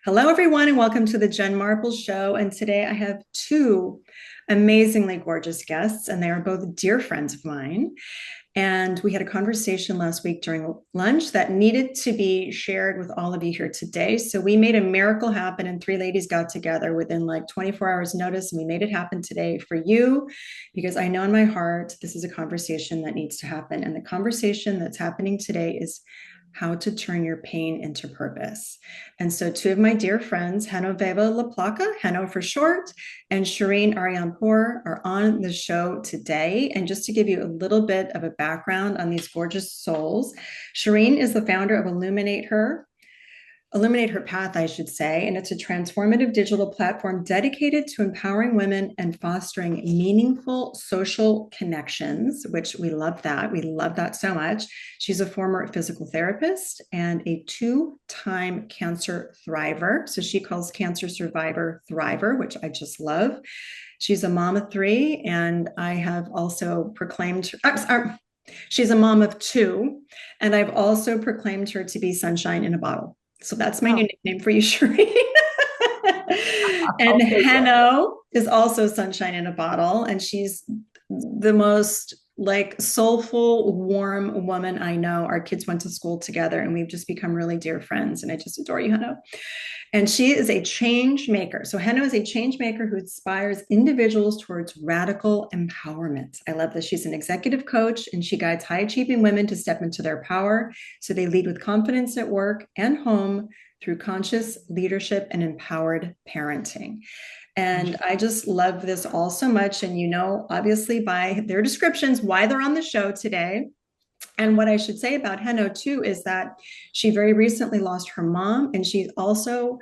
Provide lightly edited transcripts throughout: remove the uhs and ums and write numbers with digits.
Hello, everyone, and welcome to the Jen Marple Show. And today I have two amazingly gorgeous guests, and they are both dear friends of mine. And we had a conversation last week during lunch that needed to be shared with all of you here today. So we made a miracle happen, and three ladies got together within like 24 hours notice. And we made it happen today for you because I know in my heart this is a conversation that needs to happen. And the conversation that's happening today is how to turn your pain into purpose. And so two of my dear friends, Genoveva LaPlaca, Geno for short, and Shirin Aryanpour are on the show today. And just to give you a little bit of a background on these gorgeous souls, Shirin is the founder of Illuminate Her Path, I should say. And it's a transformative digital platform dedicated to empowering women and fostering meaningful social connections, which we love that. We love that so much. She's a former physical therapist and a two-time cancer thriver. So she calls cancer survivor thriver, which I just love. She's a mom of three, and I have also proclaimed, she's a mom of two, and I've also proclaimed her to be sunshine in a bottle. So that's my new Oh, nickname for you, Sheree. And I'll take it. Hanno is also sunshine in a bottle, and she's the most like soulful, warm woman I know. Our kids went to school together, and we've just become really dear friends. And I just adore you, Hanno. And she is a change maker. So Henna is a change maker who inspires individuals towards radical empowerment. I love this. She's an executive coach and she guides high achieving women to step into their power so they lead with confidence at work and home through conscious leadership and empowered parenting. And I just love this all so much. And you know, obviously, by their descriptions, why they're on the show today. And what I should say about Heno too is that she very recently lost her mom, and she also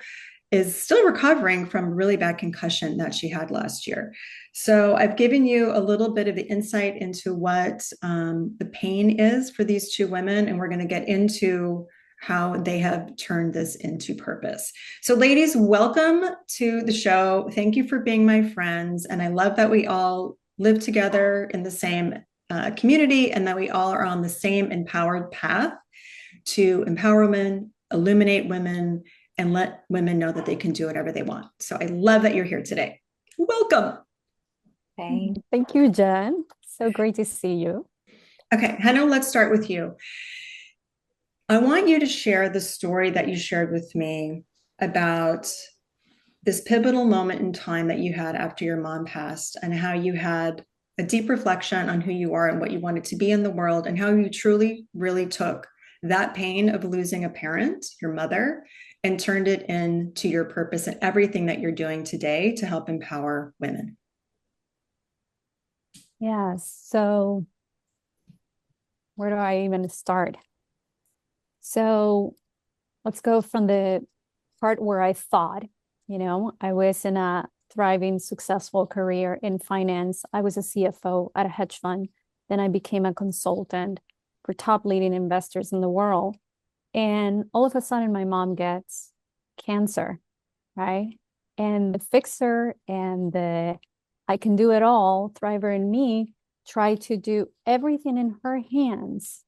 is still recovering from a really bad concussion that she had last year. So I've given you a little bit of the insight into what the pain is for these two women, and we're going to get into how they have turned this into purpose. So, ladies, welcome to the show. Thank you for being my friends. And I love that we all live together in the same community and that we all are on the same empowered path to empower women, illuminate women, and let women know that they can do whatever they want. So I love that you're here today. Welcome. Thank you, Jen. So great to see you. Okay, Hannah, let's start with you. I want you to share the story that you shared with me about this pivotal moment in time that you had after your mom passed and how you had a deep reflection on who you are and what you wanted to be in the world and how you truly, really took that pain of losing a parent, your mother, and turned it into your purpose and everything that you're doing today to help empower women. Yeah, so where do I even start? So let's go from the part where I thought, I was in a thriving, successful career in finance. I was a CFO at a hedge fund. Then I became a consultant for top leading investors in the world. And all of a sudden, my mom gets cancer, right? And the fixer and the I can do it all thriver in me try to do everything in her hands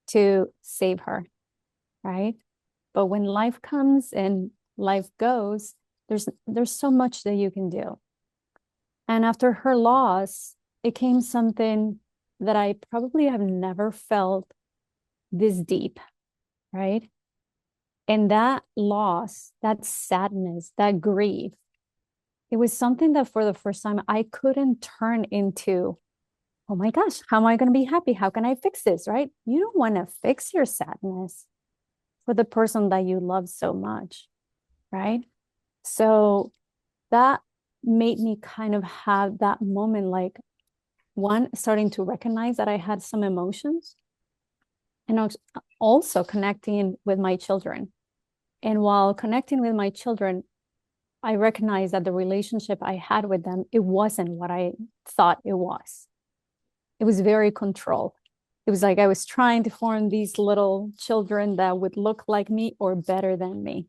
to save her, right? But when life comes and life goes, there's so much that you can do. And after her loss, it came something that I probably have never felt this deep, right? And that loss, that sadness, that grief, it was something that for the first time I couldn't turn into, oh my gosh, how am I going to be happy? How can I fix this, right? You don't want to fix your sadness for the person that you love so much, right? So that made me kind of have that moment, like one, starting to recognize that I had some emotions and also connecting with my children. And while connecting with my children, I recognized that the relationship I had with them, it wasn't what I thought it was. It was very controlled. It was like I was trying to form these little children that would look like me or better than me.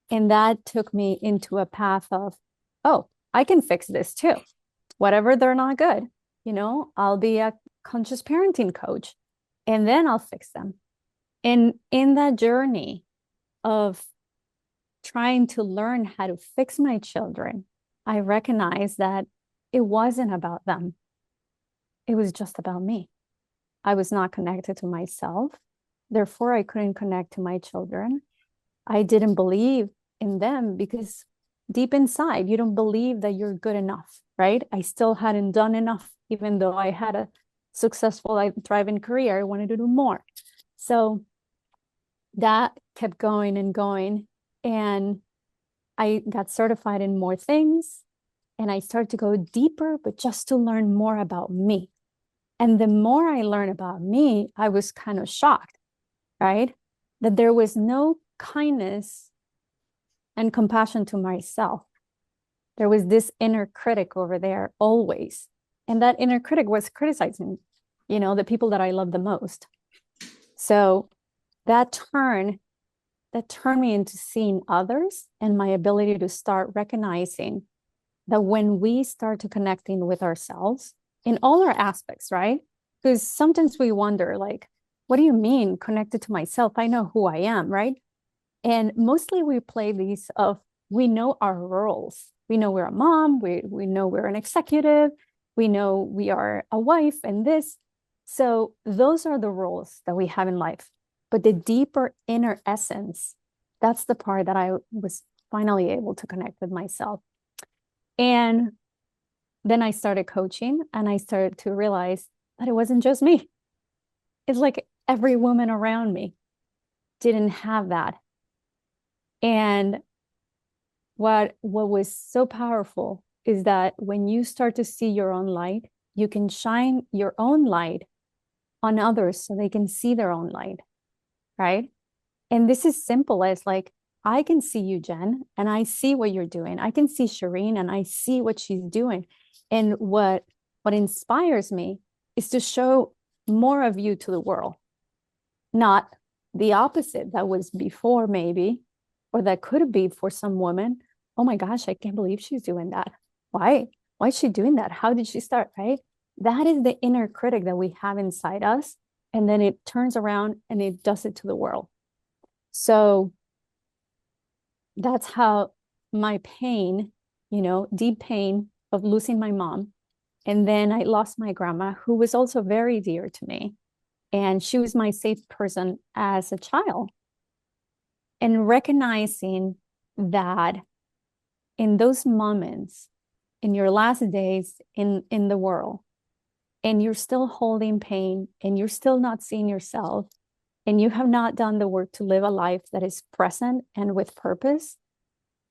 And that took me into a path of, oh, I can fix this too. Whatever they're not good, I'll be a conscious parenting coach and then I'll fix them. And in that journey of trying to learn how to fix my children, I recognized that it wasn't about them. It was just about me. I was not connected to myself. Therefore, I couldn't connect to my children. I didn't believe in them because deep inside, you don't believe that you're good enough, right? I still hadn't done enough, even though I had a successful, thriving career. I wanted to do more. So that kept going and going. And I got certified in more things. And I started to go deeper, but just to learn more about me. And the more I learned about me, I was kind of shocked, right? That there was no kindness and compassion to myself. There was this inner critic over there always. And that inner critic was criticizing, the people that I love the most. So that turned me into seeing others and my ability to start recognizing that when we start to connecting with ourselves in all our aspects, right? Because sometimes we wonder, like, what do you mean connected to myself? I know who I am, right? And mostly we play these of, we know our roles. We know we're a mom, we know we're an executive, we know we are a wife and this. So those are the roles that we have in life. But the deeper inner essence, that's the part that I was finally able to connect with myself. And then I started coaching and I started to realize that it wasn't just me. It's like every woman around me didn't have that. And what was so powerful is that when you start to see your own light, you can shine your own light on others so they can see their own light, right? And this is simple as like, I can see you, Jen, and I see what you're doing. I can see Shirin and I see what she's doing. And what inspires me is to show more of you to the world, not the opposite that was before maybe, or that could be for some women. Oh my gosh, I can't believe she's doing that. Why? Why is she doing that? How did she start, right? That is the inner critic that we have inside us. And then it turns around and it does it to the world. So that's how my pain, deep pain of losing my mom. And then I lost my grandma, who was also very dear to me. And she was my safe person as a child. And recognizing that in those moments, in your last days in the world, and you're still holding pain, and you're still not seeing yourself, and you have not done the work to live a life that is present and with purpose,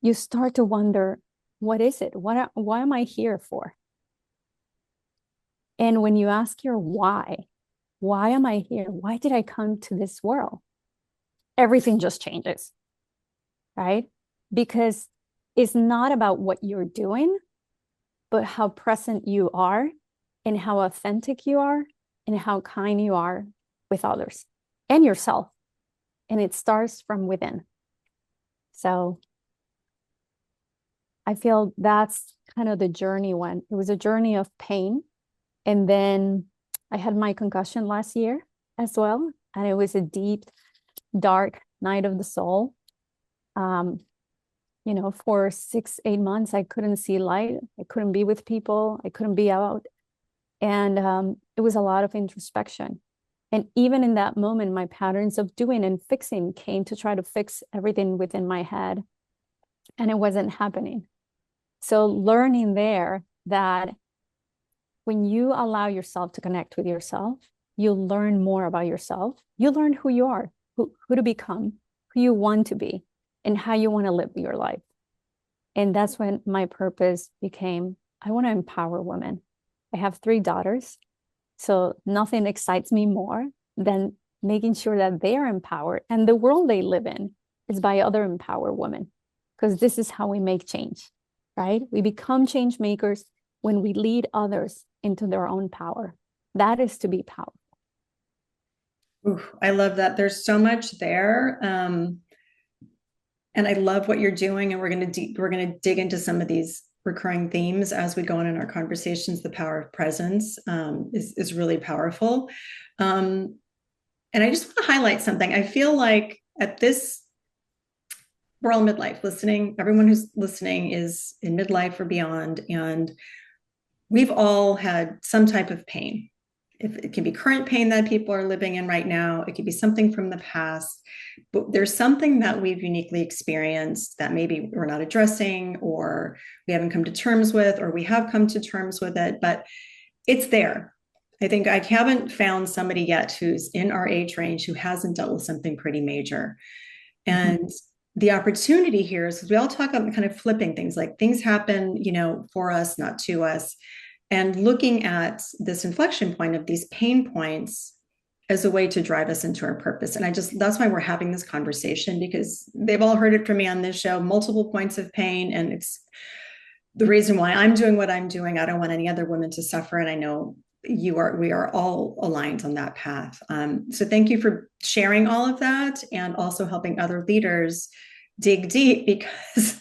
you start to wonder, what is it? Why am I here for? And when you ask your why am I here? Why did I come to this world? Everything just changes, right? Because it's not about what you're doing, but how present you are and how authentic you are and how kind you are with others and yourself. And it starts from within. So I feel that's kind of the journey when it was a journey of pain. And then I had my concussion last year as well. And it was a deep, dark night of the soul. For 6-8 months, I couldn't see light. I couldn't be with people. I couldn't be out. And it was a lot of introspection. And even in that moment, my patterns of doing and fixing came to try to fix everything within my head. And it wasn't happening. So learning there that when you allow yourself to connect with yourself, you'll learn more about yourself. You learn who you are, who to become, who you want to be, and how you want to live your life. And that's when my purpose became, I want to empower women. I have 3 daughters, so nothing excites me more than making sure that they are empowered. And the world they live in is by other empowered women, because this is how we make change, right? We become change makers when we lead others into their own power. That is to be powerful. Ooh, I love that. There's so much there. And I love what you're doing. And we're going to dig into some of these recurring themes as we go on in our conversations. The power of presence is really powerful. And I just want to highlight something. I feel like at this we're all midlife listening. Everyone who's listening is in midlife or beyond. And we've all had some type of pain. If it can be current pain that people are living in right now, it could be something from the past, but there's something that we've uniquely experienced that maybe we're not addressing, or we haven't come to terms with, or we have come to terms with it, but it's there. I think I haven't found somebody yet who's in our age range who hasn't dealt with something pretty major. Mhm. And the opportunity here is because we all talk about kind of flipping things, like things happen, for us, not to us, and looking at this inflection point of these pain points as a way to drive us into our purpose. And that's why we're having this conversation, because they've all heard it from me on this show, multiple points of pain. And it's the reason why I'm doing what I'm doing. I don't want any other women to suffer. And I know we are all aligned on that path. So thank you for sharing all of that, and also helping other leaders dig deep, because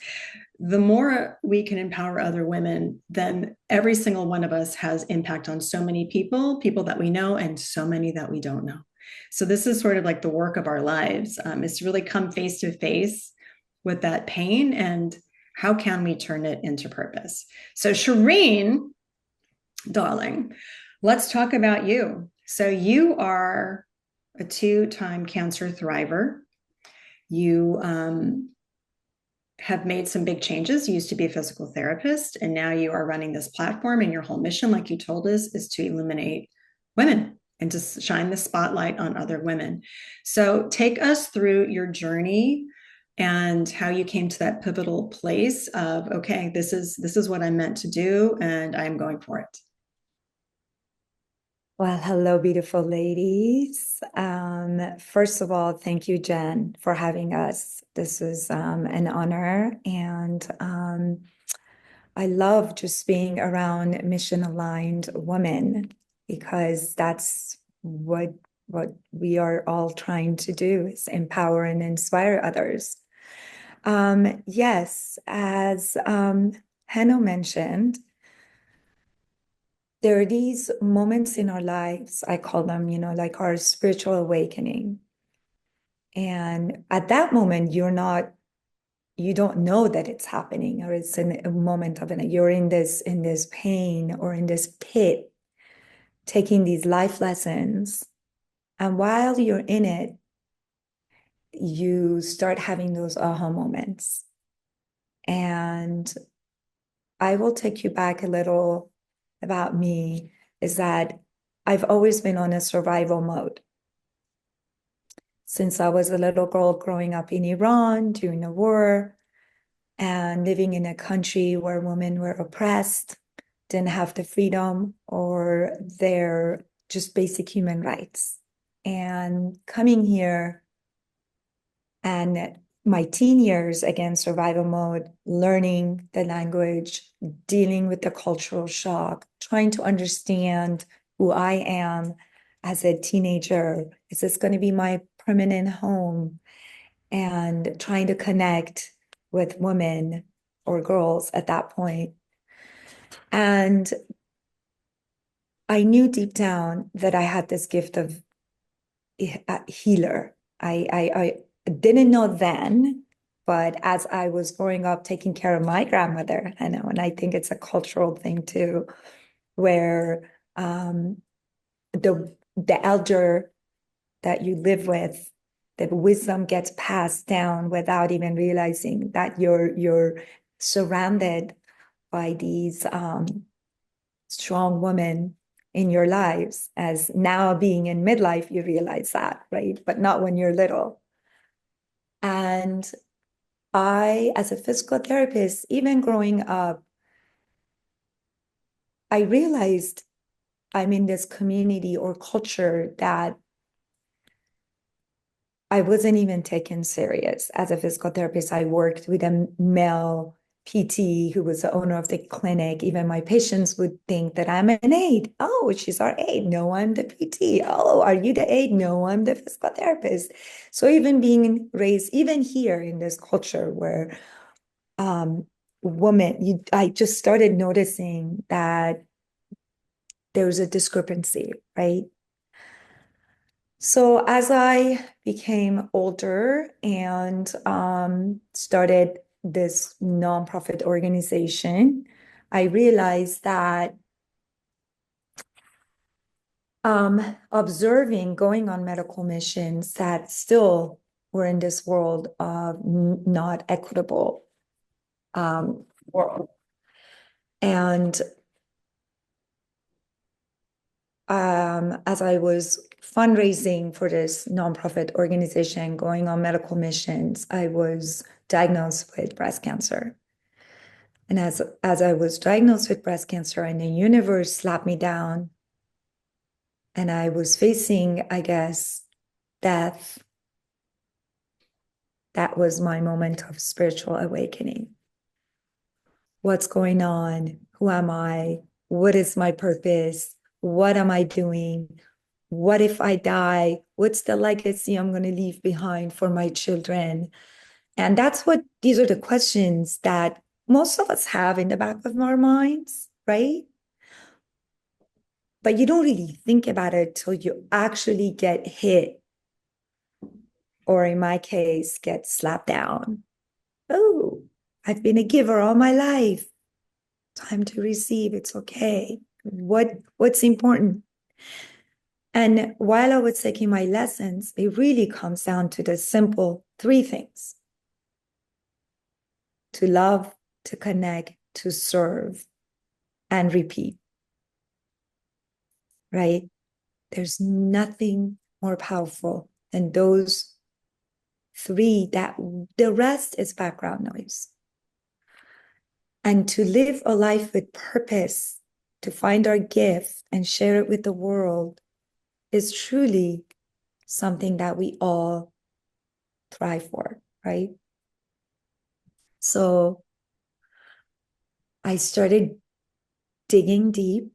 the more we can empower other women, then every single one of us has impact on so many people that we know, and so many that we don't know. So this is sort of like the work of our lives, is to really come face to face with that pain, and how can we turn it into purpose? So Shireen, darling, let's talk about you. So you are a two-time cancer thriver. You have made some big changes. You used to be a physical therapist, and now you are running this platform, and your whole mission, like you told us, is to illuminate women and to shine the spotlight on other women. So take us through your journey and how you came to that pivotal place of, okay, this is what I'm meant to do, and I'm going for it. Well, hello, beautiful ladies. First of all, thank you, Jen, for having us. This is an honor, and I love just being around mission-aligned women, because that's what we are all trying to do, is empower and inspire others. Yes, as Hanno mentioned, there are these moments in our lives, I call them, like our spiritual awakening. And at that moment, you don't know that it's happening, or it's a moment of it. You're in this pain, or in this pit, taking these life lessons. And while you're in it, you start having those aha moments. And I will take you back a little about me, is that I've always been on a survival mode. Since I was a little girl growing up in Iran during the war, and living in a country where women were oppressed, didn't have the freedom or their just basic human rights. And coming here, and my teen years, again, survival mode, learning the language, dealing with the cultural shock, trying to understand who I am as a teenager. Is this going to be my permanent home? And trying to connect with women or girls at that point. And I knew deep down that I had this gift of a healer. I didn't know then, but as I was growing up taking care of my grandmother, I know, and I think it's a cultural thing too, where the elder that you live with, the wisdom gets passed down without even realizing that you're surrounded by these strong women in your lives. As now being in midlife, you realize that, right? But not when you're little. And I, as a physical therapist, even growing up, I realized I'm in this community or culture that I wasn't even taken serious as a physical therapist. I worked with a male PT who was the owner of the clinic. Even my patients would think that I'm an aide. Oh, she's our aide. No, I'm the PT. Oh, are you the aide? No, I'm the physical therapist. So even being raised, even here in this culture where I just started noticing that there was a discrepancy, right? So as I became older and started this nonprofit organization, I realized that observing, going on medical missions that still were in this world of not equitable world. And as I was fundraising for this nonprofit organization, going on medical missions, I was diagnosed with breast cancer. And as I was diagnosed with breast cancer, and the universe slapped me down, and I was facing, I guess, death, that was my moment of spiritual awakening. What's going on? Who am I? What is my purpose? What am I doing? What if I die? What's the legacy I'm going to leave behind for my children? And these are the questions that most of us have in the back of our minds, right? But you don't really think about it till you actually get hit, or in my case, get slapped down. Oh, I've been a giver all my life. Time to receive. It's okay. What's important? And while I was taking my lessons, it really comes down to the simple three things: to love, to connect, to serve, and repeat, right? There's nothing more powerful than those three, that the rest is background noise. And to live a life with purpose, to find our gift and share it with the world, is truly something that we all thrive for, right? So I started digging deep,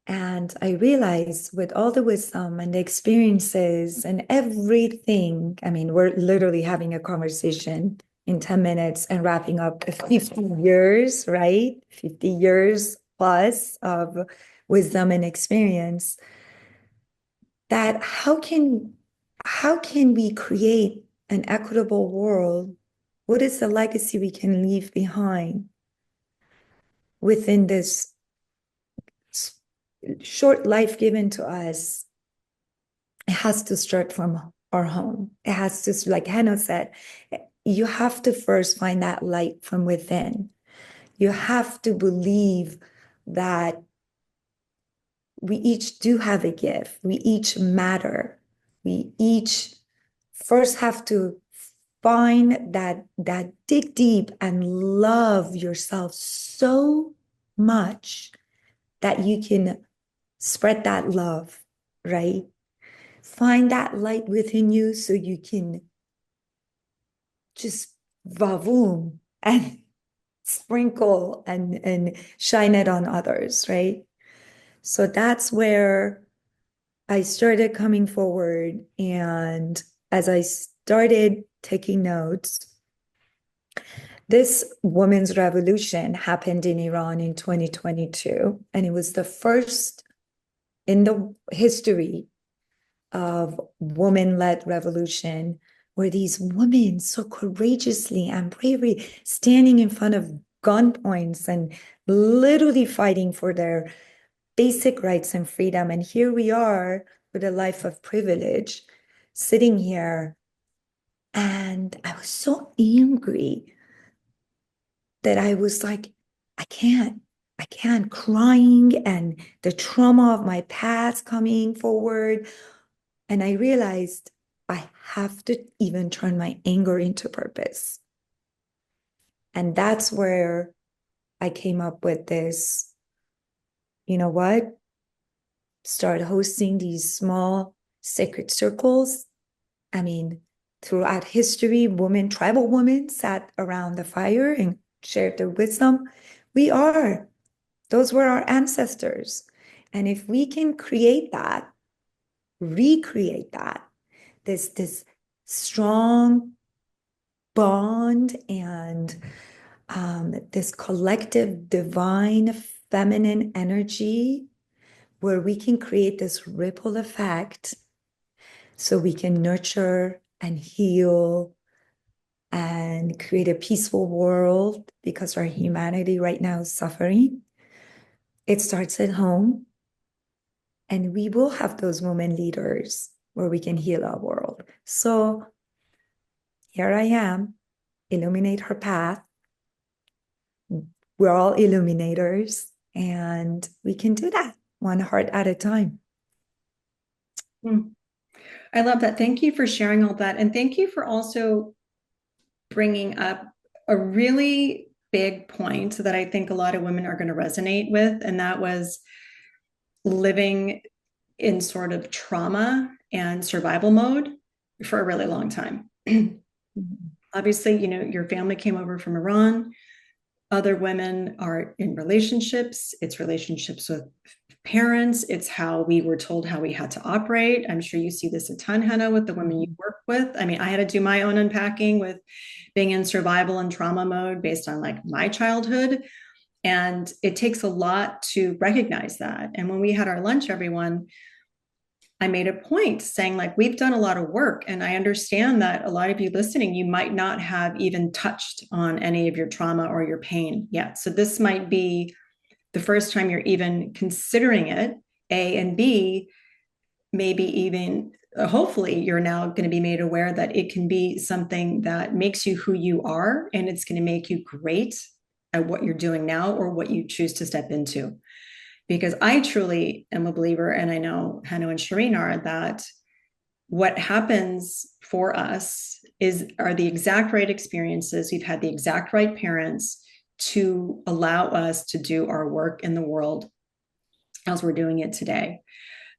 and I realized, with all the wisdom and the experiences and everything, I mean, we're literally having a conversation in 10 minutes and wrapping up 50 years, right? 50 years plus of wisdom and experience, that how can we create an equitable world? What is the legacy we can leave behind within this short life given to us? It has to start from our home. It has to, like Geno said, you have to first find that light from within. You have to believe that we each do have a gift. We each matter. We each first have to find that dig deep and love yourself so much that you can spread that love, right? Find that light within you so you can just vavoom and sprinkle and shine it on others, right? So that's where I started coming forward. And as I started taking notes, this women's revolution happened in Iran in 2022, and it was the first in the history of woman-led revolution, where these women so courageously and bravely standing in front of gunpoints and literally fighting for their basic rights and freedom. And here we are with a life of privilege, sitting here. And I was so angry that I was like, I can't, crying, and the trauma of my past coming forward. And I realized I have to even turn my anger into purpose. And that's where I came up with this, you know what? Start hosting these small sacred circles. I mean, throughout history, tribal women sat around the fire and shared their wisdom. Those were our ancestors. And if we can create that, recreate that, this strong bond and this collective divine feminine energy, where we can create this ripple effect so we can nurture and heal and create a peaceful world, because our humanity right now is suffering. It starts at home, and we will have those women leaders where we can heal our world. So here I am, illuminate her path. We're all illuminators, and we can do that one heart at a time. I love that. Thank you for sharing all that. And thank you for also bringing up a really big point that I think a lot of women are going to resonate with. And that was living in sort of trauma and survival mode for a really long time. Obviously, you know, your family came over from Iran. Other women are in relationships. It's relationships with parents. It's how we were told how we had to operate. I'm sure you see this a ton, Hannah, with the women you work with. I mean, I had to do my own unpacking with being in survival and trauma mode based on like my childhood. And it takes a lot to recognize that. And when we had our lunch, everyone, I made a point saying, like, we've done a lot of work. And I understand that a lot of you listening, you might not have even touched on any of your trauma or your pain yet. So this might be the first time you're even considering it, A, and B, maybe even hopefully you're now going to be made aware that it can be something that makes you who you are, and it's going to make you great at what you're doing now or what you choose to step into. Because I truly am a believer, and I know Hannah and Shirin are, that what happens for us are the exact right experiences. We've had the exact right parents to allow us to do our work in the world as we're doing it today.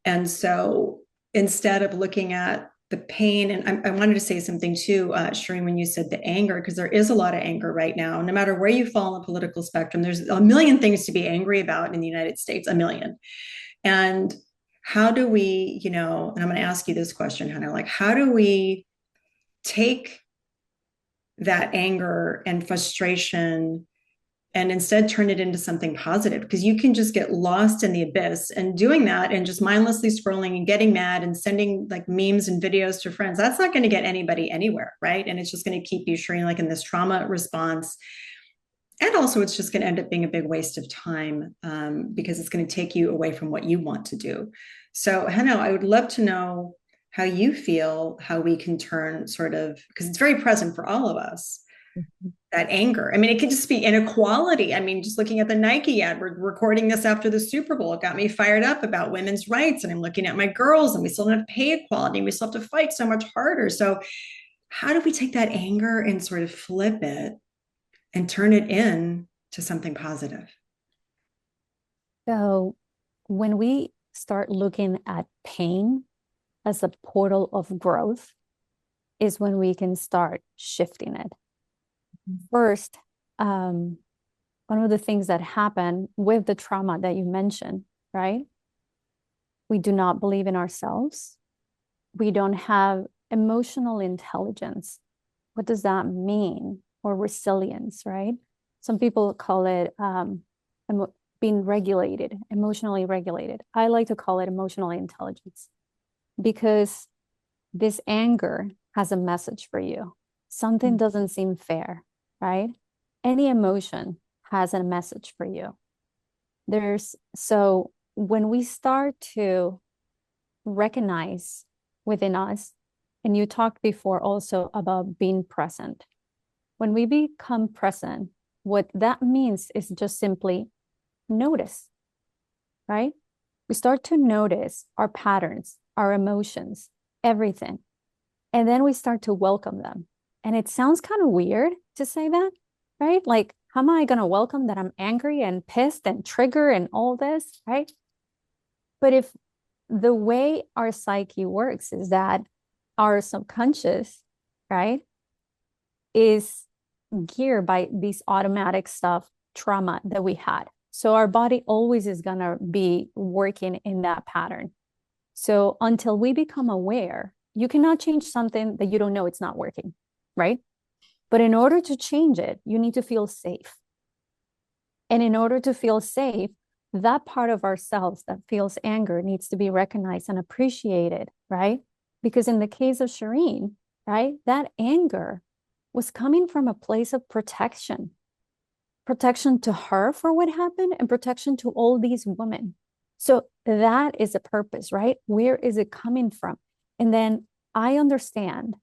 And so instead of looking at the pain, and I wanted to say something too, Shirin, when you said the anger, because there is a lot of anger right now. No matter where you fall on the political spectrum, there's a million things to be angry about in the United States, a million. And how do we, you know, and I'm going to ask you this question, Hannah, like, how do we take that anger and frustration and instead turn it into something positive? Because you can just get lost in the abyss, and doing that and just mindlessly scrolling and getting mad and sending like memes and videos to friends, that's not going to get anybody anywhere, right? And it's just going to keep you shrinking like in this trauma response. And also it's just going to end up being a big waste of time, because it's going to take you away from what you want to do. So Hannah, I would love to know how you feel, how we can turn sort of, because it's very present for all of us, that anger. I mean, it could just be inequality. I mean, just looking at the Nike ad, we're recording this after the Super Bowl. It got me fired up about women's rights. And I'm looking at my girls, and we still don't have pay equality. And we still have to fight so much harder. So how do we take that anger and sort of flip it and turn it in to something positive? So when we start looking at pain as a portal of growth is when we can start shifting it. First, one of the things that happen with the trauma that you mentioned, right? We do not believe in ourselves. We don't have emotional intelligence. What does that mean? Or resilience, right? Some people call it being regulated, emotionally regulated. I like to call it emotional intelligence, because this anger has a message for you. Something doesn't seem fair, right? Any emotion has a message for you. So when we start to recognize within us, and you talked before also about being present. When we become present, what that means is just simply notice, right? We start to notice our patterns, our emotions, everything. And then we start to welcome them. And it sounds kind of weird to say that, right? Like, how am I going to welcome that I'm angry and pissed and trigger and all this, right? But if the way our psyche works is that our subconscious, right, is geared by these automatic stuff, trauma that we had. So our body always is going to be working in that pattern. So until we become aware, you cannot change something that you don't know it's not working, right? But in order to change it, you need to feel safe. And in order to feel safe, that part of ourselves that feels anger needs to be recognized and appreciated, right? Because in the case of Shirin, right, that anger was coming from a place of protection, protection to her for what happened and protection to all these women. So that is a purpose, right? Where is it coming from? And then I understand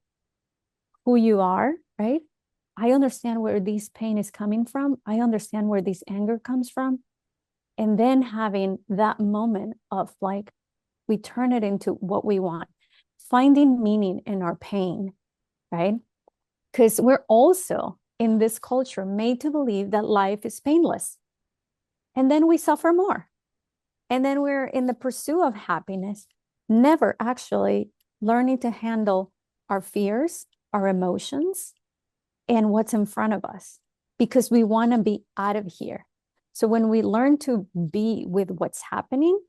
who you are, right? I understand where this pain is coming from. I understand where this anger comes from. And then having that moment of like, we turn it into what we want, finding meaning in our pain, right? Because we're also in this culture made to believe that life is painless. And then we suffer more. And then we're in the pursuit of happiness, never actually learning to handle our fears, our emotions, and what's in front of us, because we want to be out of here. So when we learn to be with what's happening,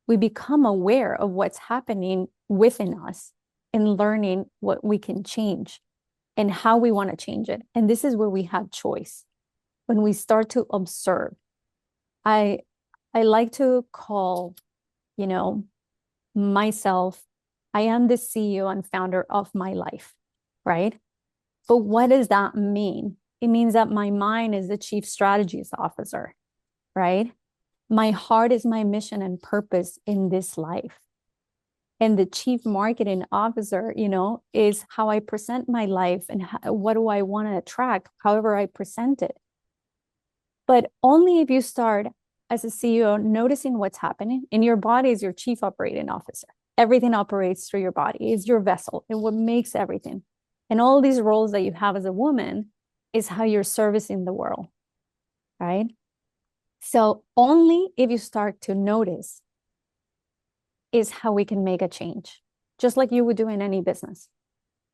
we become aware of what's happening within us and learning what we can change and how we want to change it. And this is where we have choice. When we start to observe, I like to call, you know, myself, I am the CEO and founder of my life, right? But what does that mean? It means that my mind is the chief strategist officer, right? My heart is my mission and purpose in this life. And the chief marketing officer, you know, is how I present my life and what do I want to attract, however I present it. But only if you start as a CEO noticing what's happening, and your body is your chief operating officer. Everything operates through your body. It's your vessel and what makes everything. And all these roles that you have as a woman is how you're servicing the world, right? So only if you start to notice is how we can make a change, just like you would do in any business,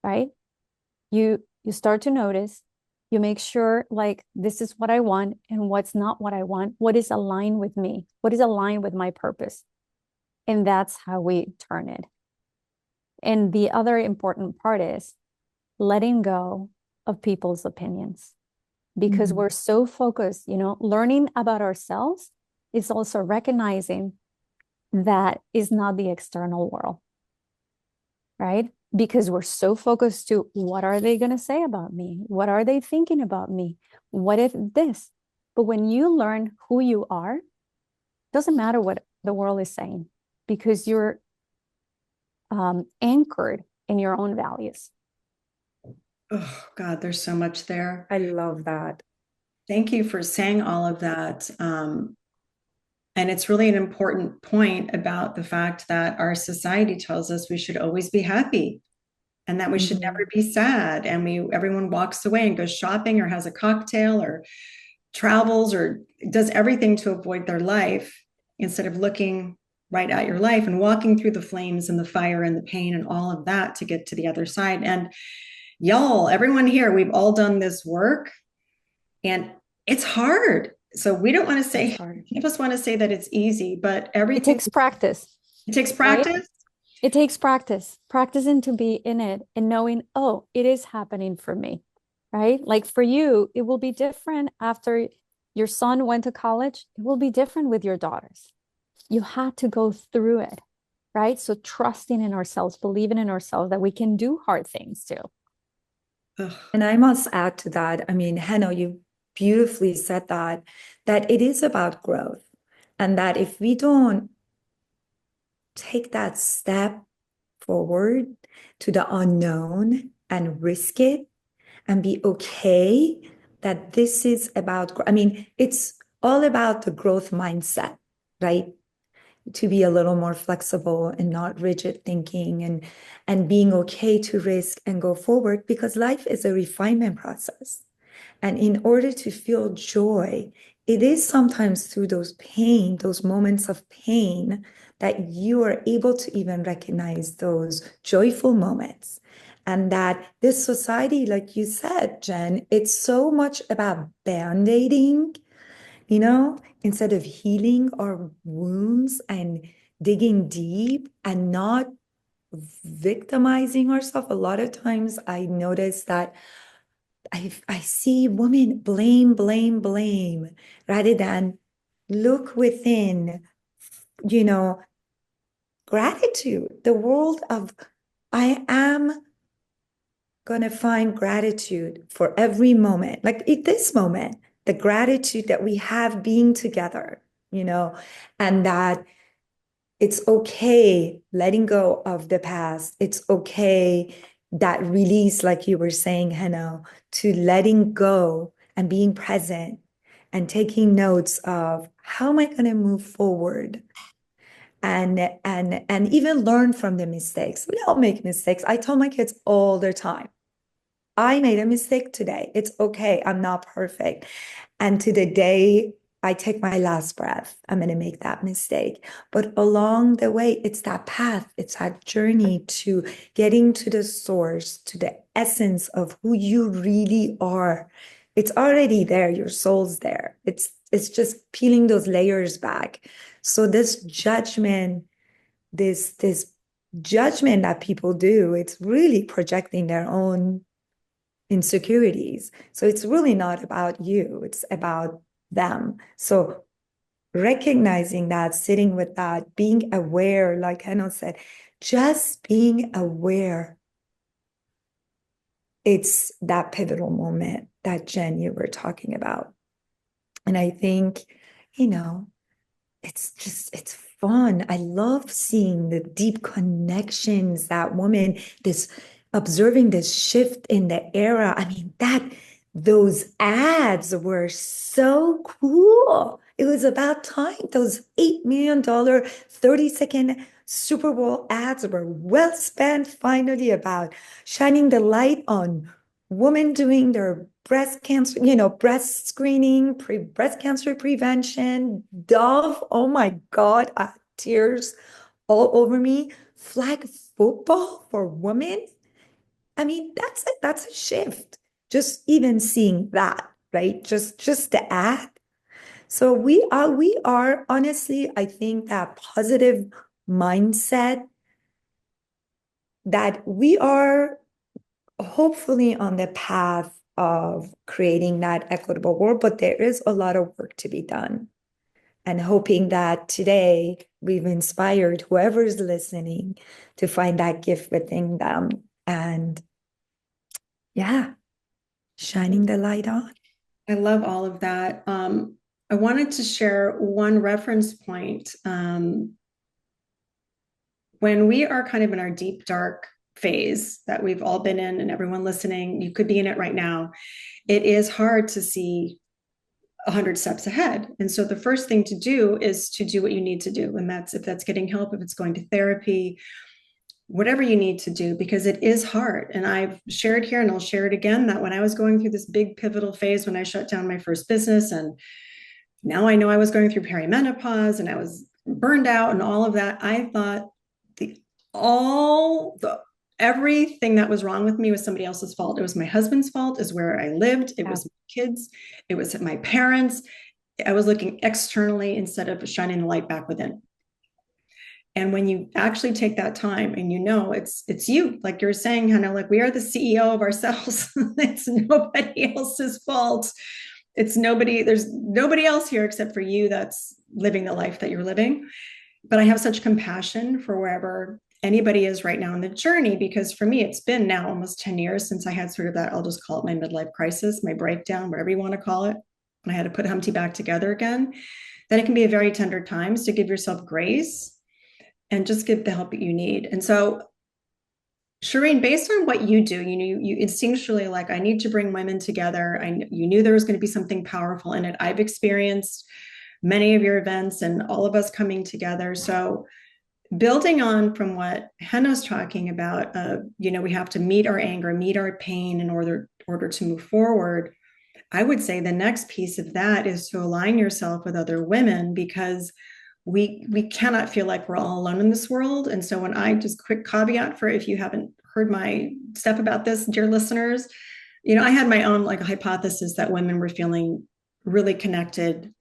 right? You start to notice, you make sure like this is what I want and what's not what I want, what is aligned with me, what is aligned with my purpose. And that's how we turn it. And the other important part is letting go of people's opinions, because we're so focused, you know, learning about ourselves is also recognizing that is not the external world, right? Because we're so focused to what are they going to say about me? What are they thinking about me? What if this? But when you learn who you are, it doesn't matter what the world is saying, because you're anchored in your own values. Oh, God, there's so much there. I love that. Thank you for saying all of that. And it's really an important point about the fact that our society tells us we should always be happy and that we should never be sad. And everyone walks away and goes shopping or has a cocktail or travels or does everything to avoid their life instead of looking right at your life and walking through the flames and the fire and the pain and all of that to get to the other side. And y'all, everyone here, we've all done this work and it's hard. So we don't want to say, none of us want to say that it's easy, but everything. It takes practice. It takes practice. Right? It takes practice, practicing to be in it and knowing, oh, it is happening for me, right? Like for you, it will be different after your son went to college. It will be different with your daughters. You had to go through it, right? So trusting in ourselves, believing in ourselves that we can do hard things too. Ugh. And I must add to that, I mean, Geno, you beautifully said that it is about growth, and that if we don't take that step forward to the unknown and risk it and be okay that this is about, I mean, it's all about the growth mindset, right? To be a little more flexible and not rigid thinking, and being okay to risk and go forward, because life is a refinement process. And in order to feel joy, it is sometimes through those moments of pain, that you are able to even recognize those joyful moments. And that this society, like you said, Jen, it's so much about band-aiding, you know, instead of healing our wounds and digging deep and not victimizing ourselves. A lot of times I notice that I see women blame, rather than look within, you know, gratitude, the world of I am going to find gratitude for every moment, like this moment, the gratitude that we have being together, and that it's okay letting go of the past. It's okay that release, like you were saying, Geno, to letting go and being present and taking notes of how am I going to move forward, and even learn from the mistakes. We all make mistakes. I tell my kids all the time, I made a mistake today. It's okay. I'm not perfect. And to the day I take my last breath, I'm going to make that mistake. But along the way, it's that path, it's that journey to getting to the source, to the essence of who you really are. It's already there. Your soul's there. It's just peeling those layers back. So this judgment, this judgment that people do, it's really projecting their own insecurities. So it's really not about you, it's about them. So recognizing that, sitting with that, being aware, like Geno said, just being aware. It's that pivotal moment that Jen, you were talking about. And I think, it's fun. I love seeing the deep connections that woman, this observing this shift in the era. I mean, those ads were so cool. It was about time. Those $8 million 30-second Super Bowl ads were well spent, finally, about shining the light on women doing their breast cancer, breast screening, breast cancer prevention, Dove. Oh my God, tears all over me. Flag football for women. I mean, that's a shift. Just even seeing that, right? Just the ad. So we are honestly, I think that positive mindset that we are hopefully on the path of creating that equitable world, but there is a lot of work to be done. And hoping that today we've inspired whoever's listening to find that gift within them. And yeah, shining the light on. I love all of that. I wanted to share one reference point. When we are kind of in our deep, dark phase that we've all been in, and everyone listening, you could be in it right now, it is hard to see 100 steps ahead. And so the first thing to do is to do what you need to do. And that's, if that's getting help, if it's going to therapy, whatever you need to do, because it is hard. And I've shared here, and I'll share it again, that when I was going through this big pivotal phase, when I shut down my first business, and now I know I was going through perimenopause and I was burned out and all of that, I thought everything that was wrong with me was somebody else's fault. It was my husband's fault, is where I lived. It was my kids. It was my parents. I was looking externally instead of shining the light back within. And when you actually take that time and it's you, like you're saying, Hannah, like we are the CEO of ourselves. It's nobody else's fault. There's nobody else here except for you that's living the life that you're living. But I have such compassion for wherever anybody is right now in the journey, because for me, it's been now almost 10 years since I had sort of that, I'll just call it my midlife crisis, my breakdown, whatever you want to call it. And I had to put Humpty back together again. Then it can be a very tender time to give yourself grace and just get the help that you need. And so, Shirin, based on what you do, you instinctually like, I need to bring women together. You knew there was going to be something powerful in it. I've experienced many of your events and all of us coming together. So building on from what Henna's talking about, we have to meet our anger, meet our pain in order to move forward. I would say the next piece of that is to align yourself with other women, because we cannot feel like we're all alone in this world. And so when I just quick caveat for, if you haven't heard my stuff about this, dear listeners, I had my own like hypothesis that women were feeling really connected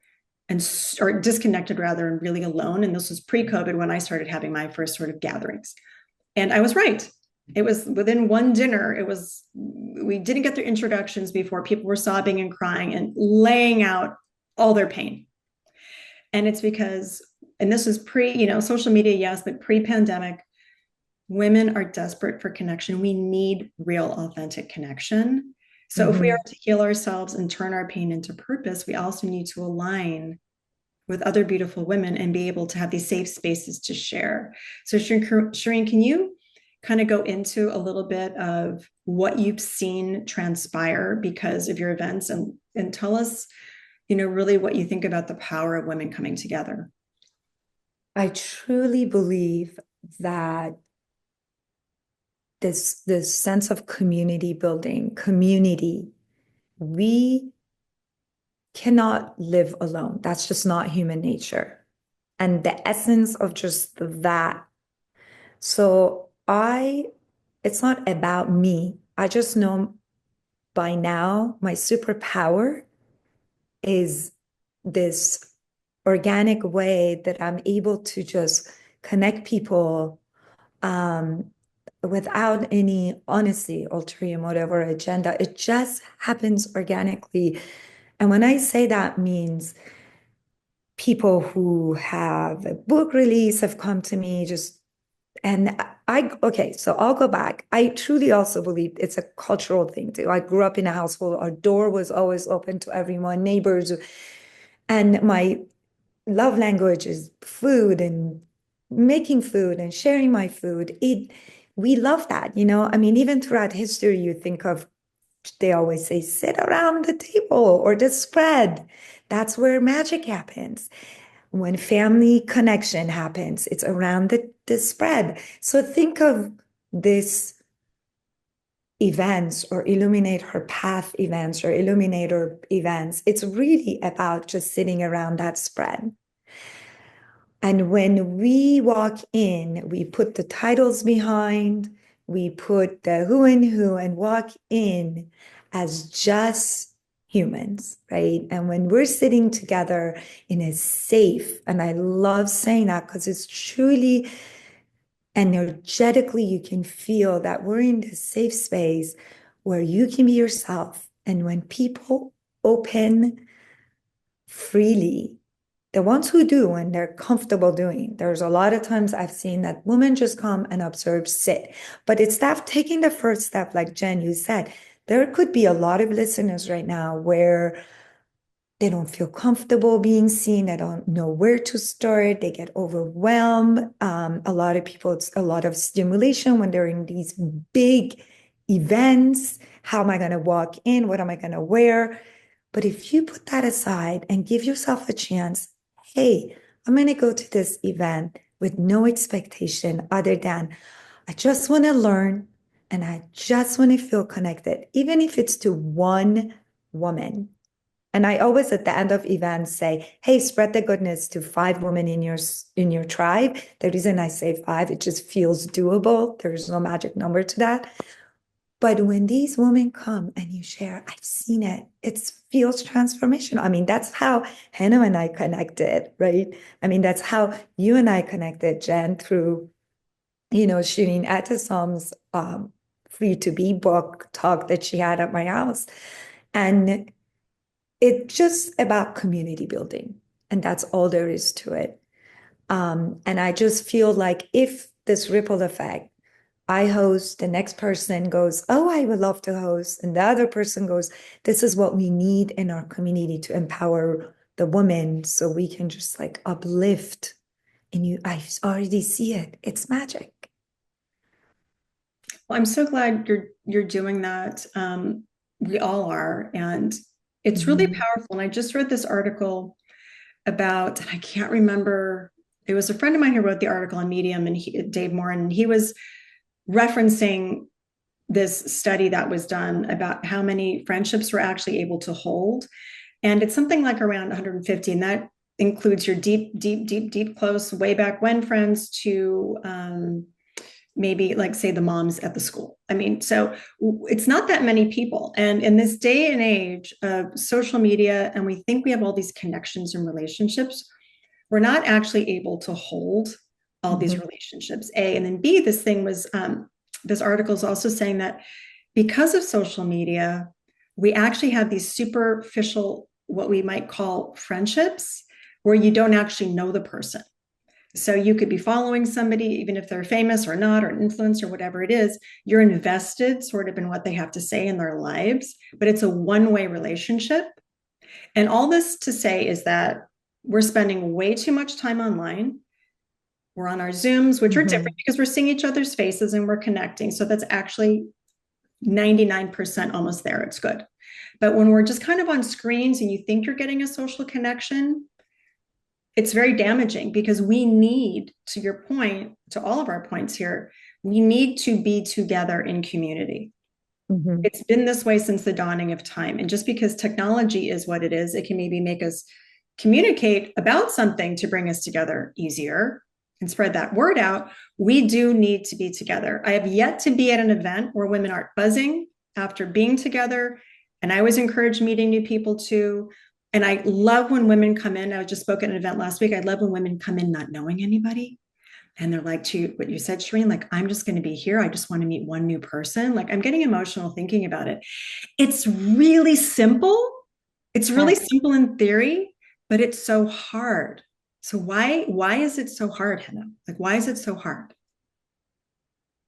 or disconnected rather, and really alone. And this was pre-COVID when I started having my first sort of gatherings. And I was right. It was within one dinner. We didn't get their introductions before people were sobbing and crying and laying out all their pain. And it's because, and this was social media, yes, but pre-pandemic, women are desperate for connection. We need real, authentic connection. So if we are Mhm. to heal ourselves and turn our pain into purpose, we also need to align with other beautiful women and be able to have these safe spaces to share. So Shirin, can you kind of go into a little bit of what you've seen transpire because of your events and tell us, really what you think about the power of women coming together? I truly believe that this sense of community building, community, we cannot live alone. That's just not human nature. And the essence of just that. So it's not about me. I just know by now my superpower is this organic way that I'm able to just connect people um, without any, honestly, ulterior motive or agenda. It just happens organically. And when I say that means people who have a book release have come to me just and okay, so I'll go back. I truly also believe it's a cultural thing too. I grew up in a household, our door was always open to everyone, neighbors, and my love language is food and making food and sharing my food. We love that, you know. I mean, even throughout history, you think of they always say sit around the table or the spread. That's where magic happens. When family connection happens, it's around the spread. So think of this events or illuminate her path events or illuminator events. It's really about just sitting around that spread. And when we walk in, we put the titles behind, we put the who and walk in as just humans, right? And when we're sitting together in a safe, and I love saying that because it's truly energetically, you can feel that we're in this safe space where you can be yourself. And when people open freely, the ones who do and they're comfortable doing, there's a lot of times I've seen that women just come and observe, sit, but it's that taking the first step, like Jen, you said. There could be a lot of listeners right now where they don't feel comfortable being seen. They don't know where to start. They get overwhelmed. A lot of people, it's a lot of stimulation when they're in these big events. How am I going to walk in? What am I going to wear? But if you put that aside and give yourself a chance, hey, I'm going to go to this event with no expectation other than I just want to learn and I just want to feel connected, even if it's to one woman. And I always at the end of events say, hey, spread the goodness to 5 women in your tribe. The reason I say 5, it just feels doable. There's no magic number to that. But when these women come and you share, I've seen it. It feels transformational. I mean, that's how Geno and I connected, right? I mean, that's how you and I connected, Jen, through, Shirin Atisom's Free to Be book talk that she had at my house. And it's just about community building. And that's all there is to it. And I just feel like if this ripple effect, I host, the next person goes, oh, I would love to host. And the other person goes, this is what we need in our community to empower the women so we can just like uplift. And I already see it. It's magic. Well, I'm so glad you're doing that. We all are, and it's really Mhm. powerful. And I just read this article about, and I can't remember. It was a friend of mine who wrote the article on Medium, and Dave Morin, and he was referencing this study that was done about how many friendships we're actually able to hold, and it's something like around 150, and that includes your deep, deep, deep, deep, close, way back when friends to maybe like say the moms at the school. I mean, so it's not that many people. And in this day and age of social media, and we think we have all these connections and relationships, we're not actually able to hold all these Mhm. relationships. A, and then B, this thing was, this article is also saying that because of social media, we actually have these superficial, what we might call friendships, where you don't actually know the person. So you could be following somebody, even if they're famous or not, or an influencer, whatever it is, you're invested sort of in what they have to say in their lives, but it's a one-way relationship. And all this to say is that we're spending way too much time online. We're on our Zooms, which are different because we're seeing each other's faces and we're connecting. So that's actually 99% almost there. It's good. But when we're just kind of on screens and you think you're getting a social connection, it's very damaging because we need, to your point, to all of our points here, we need to be together in community. It's been this way since the dawning of time. And just because technology is what it is, it can maybe make us communicate about something to bring us together easier and spread that word out. We do need to be together. I have yet to be at an event where women aren't buzzing after being together. And I always encourage meeting new people too. And I love when women come in. I just spoke at an event last week. I love when women come in not knowing anybody. And they're like, to what you said, Shirin, like, I'm just going to be here. I just want to meet one new person. Like, I'm getting emotional thinking about it. It's really simple. It's really simple in theory, but it's so hard. So why is it so hard, Hannah? Like, why is it so hard?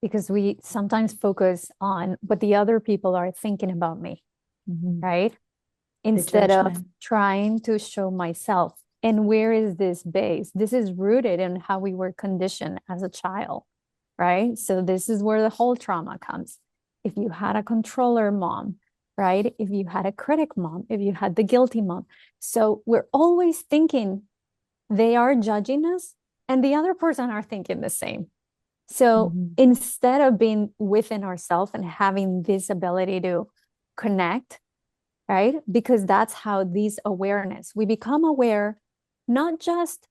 Because we sometimes focus on what the other people are thinking about me, right? Instead of trying to show myself. And where is this based? This is rooted in how we were conditioned as a child, right? So this is where the whole trauma comes. If you had a controller mom, right? If you had a critic mom, if you had the guilty mom. So we're always thinking they are judging us and the other person are thinking the same. So instead of being within ourselves and having this ability to connect, right? Because that's how these awareness, we become aware, not just,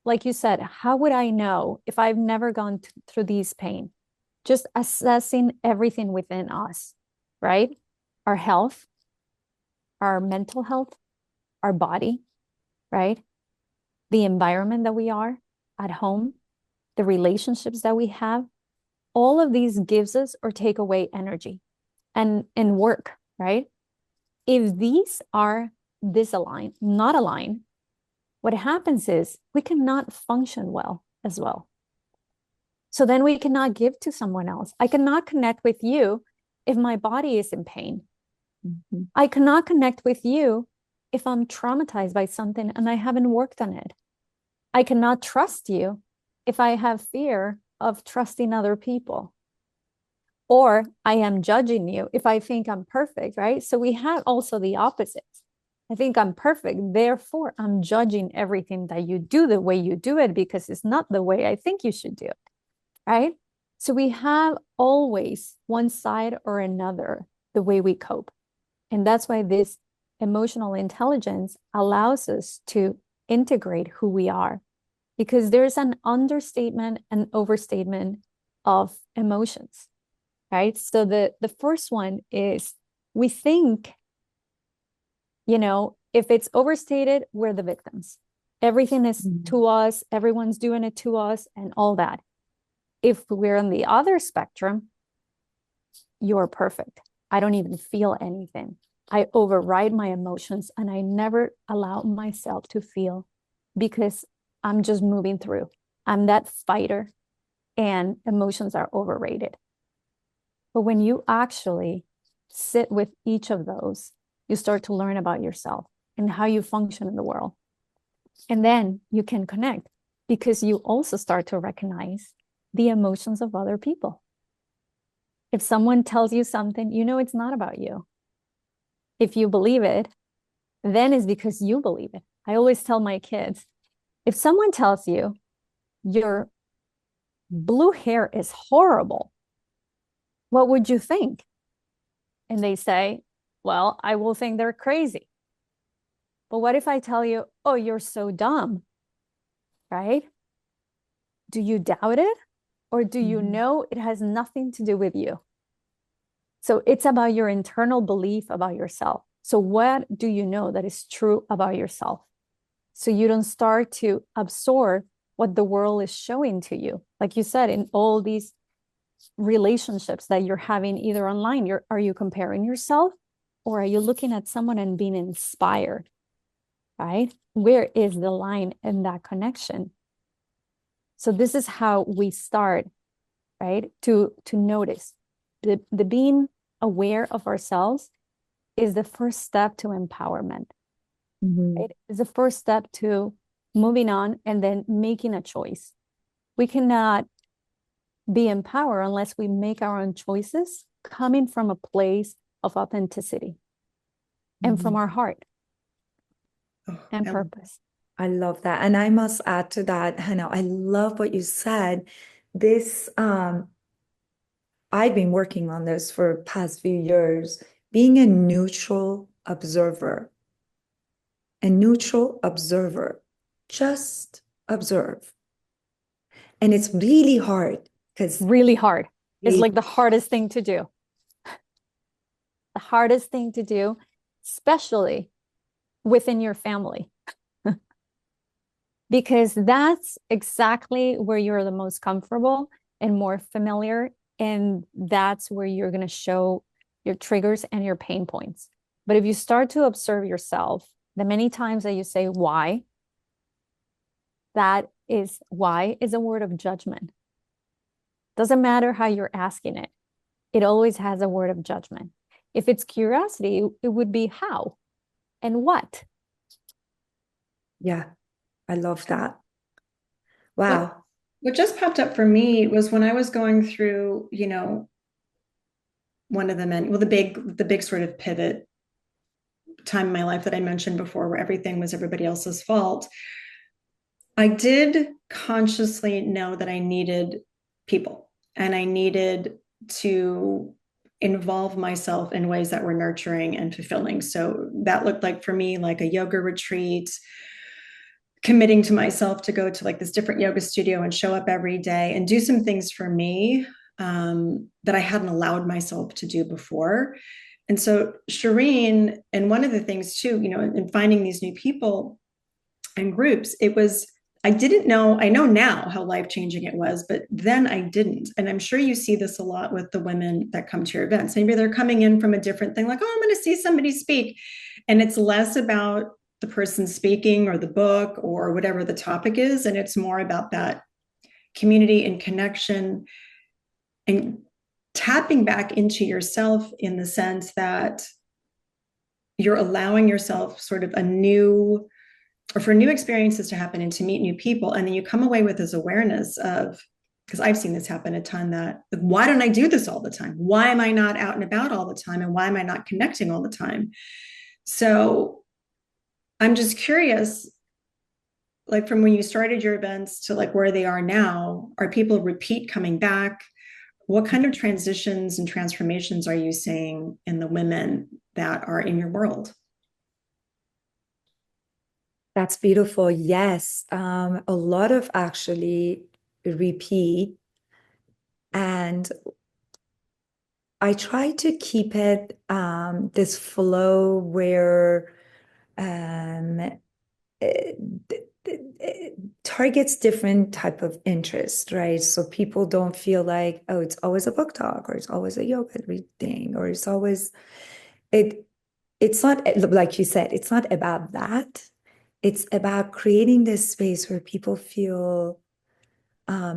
like you said, how would I know if I've never gone through these pain? Just assessing everything within us, right? Our health, our mental health, our body, right? The environment that we are at home, the relationships that we have, all of these gives us or take away energy and work, right? If these are disaligned, not aligned, what happens is we cannot function well as well. So then we cannot give to someone else. I cannot connect with you if my body is in pain. I cannot connect with you if I'm traumatized by something and I haven't worked on it. I cannot trust you if I have fear of trusting other people. Or I am judging you if I think I'm perfect, right? So we have also the opposites. I think I'm perfect, therefore I'm judging everything that you do the way you do it because it's not the way I think you should do it, right? So we have always one side or another, the way we cope. And that's why this emotional intelligence allows us to integrate who we are, because there's an understatement and overstatement of emotions, right? So the first one is we think, if it's overstated, we're the victims. Everything is to us, everyone's doing it to us, and all that. If we're on the other spectrum, you're perfect. I don't even feel anything. I override my emotions and I never allow myself to feel because I'm just moving through. I'm that fighter and emotions are overrated. But when you actually sit with each of those, you start to learn about yourself and how you function in the world. And then you can connect because you also start to recognize the emotions of other people. If someone tells you something, it's not about you. If you believe it, then it's because you believe it. I always tell my kids, if someone tells you your blue hair is horrible, what would you think? And they say, well, I will think they're crazy. But what if I tell you, oh, you're so dumb, right? Do you doubt it? Or do you know it has nothing to do with you? So it's about your internal belief about yourself. So what do you know that is true about yourself? So you don't start to absorb what the world is showing to you. Like you said, in all these relationships that you're having either online, are you comparing yourself or are you looking at someone and being inspired? right? Where is the line in that connection? So this is how we start, right? To notice the being aware of ourselves is the first step to empowerment. Right? It's the first step to moving on and then making a choice. We cannot be empowered unless we make our own choices coming from a place of authenticity and from our heart and purpose. I love that. And I must add to that, Hannah, I love what you said. This, I've been working on this for past few years, being a neutral observer. A neutral observer. Just observe. And it's really hard because really hard. It's like the hardest thing to do. The hardest thing to do, especially within your family. Because that's exactly where you're the most comfortable and more familiar. And that's where you're going to show your triggers and your pain points. But if you start to observe yourself, the many times that you say why, that is why is a word of judgment. Doesn't matter how you're asking it. It always has a word of judgment. If it's curiosity, it would be how and what. Yeah, I love that. Wow. What just popped up for me was when I was going through, one of the big sort of pivot time in my life that I mentioned before, where everything was everybody else's fault. I did consciously know that I needed people and I needed to involve myself in ways that were nurturing and fulfilling. So that looked like for me, like a yoga retreat, committing to myself to go to like this different yoga studio and show up every day and do some things for me that I hadn't allowed myself to do before. And so Shirin, and one of the things too, in finding these new people and groups, I didn't know, I know now how life-changing it was, but then I didn't. And I'm sure you see this a lot with the women that come to your events. Maybe they're coming in from a different thing, like, oh, I'm going to see somebody speak. And it's less about the person speaking or the book or whatever the topic is. And it's more about that community and connection and tapping back into yourself in the sense that you're allowing yourself sort of for new experiences to happen and to meet new people. And then you come away with this awareness of, because I've seen this happen a ton, that why don't I do this all the time? Why am I not out and about all the time? And why am I not connecting all the time? So I'm just curious, like from when you started your events to like where they are now, are people repeat coming back? What kind of transitions and transformations are you seeing in the women that are in your world? That's beautiful. Yes. A lot of actually repeat. And I try to keep it this flow where it targets different type of interest, right? So people don't feel like, oh, it's always a book talk, or it's always a yoga reading, or it's always it's not like you said, it's not about that. It's about creating this space where people feel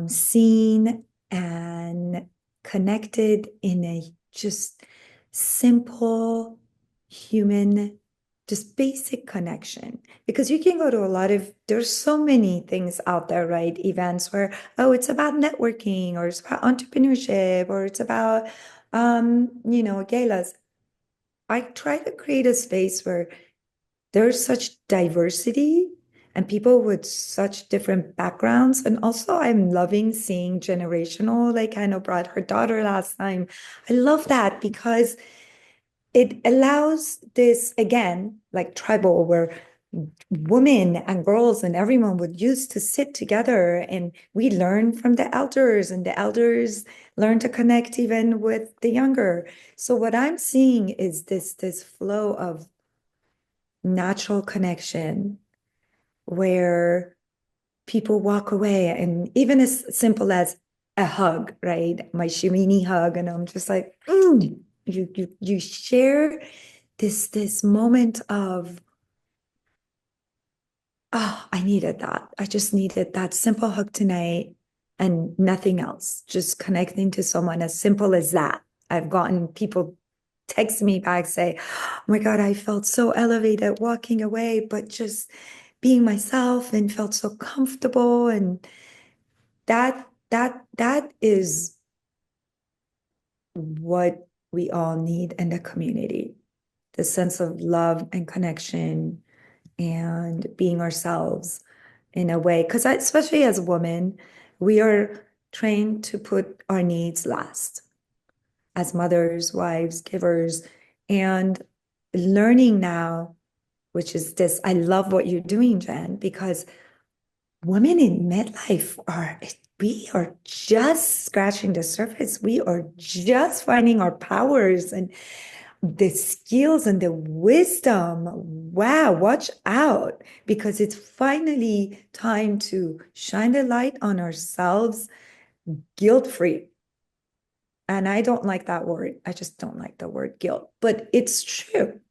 seen and connected in a just simple human, just basic connection. Because you can go to there's so many things out there, right? Events where, oh, it's about networking, or it's about entrepreneurship, or it's about, galas. I try to create a space where there's such diversity and people with such different backgrounds. And also, I'm loving seeing generational, like I know brought her daughter last time. I love that because it allows this, again, like tribal, where women and girls and everyone would used to sit together and we learn from the elders, and the elders learn to connect even with the younger. So what I'm seeing is this flow of natural connection where people walk away, and even as simple as a hug, right? My Shirini hug, and I'm just like, you share this moment of Oh, I needed that. I just needed that simple hug tonight and nothing else. Just connecting to someone as simple as that. I've gotten people text me back, say, oh my God, I felt so elevated walking away, but just being myself and felt so comfortable. And that is what we all need in the community. The sense of love and connection and being ourselves in a way, because especially as women, we are trained to put our needs last as mothers, wives, givers, and learning now, which is this, I love what you're doing, Jen, because women in midlife we are just scratching the surface. We are just finding our powers and the skills and the wisdom. Wow, watch out, because it's finally time to shine the light on ourselves guilt-free. And I don't like that word. I just don't like the word guilt, but it's true.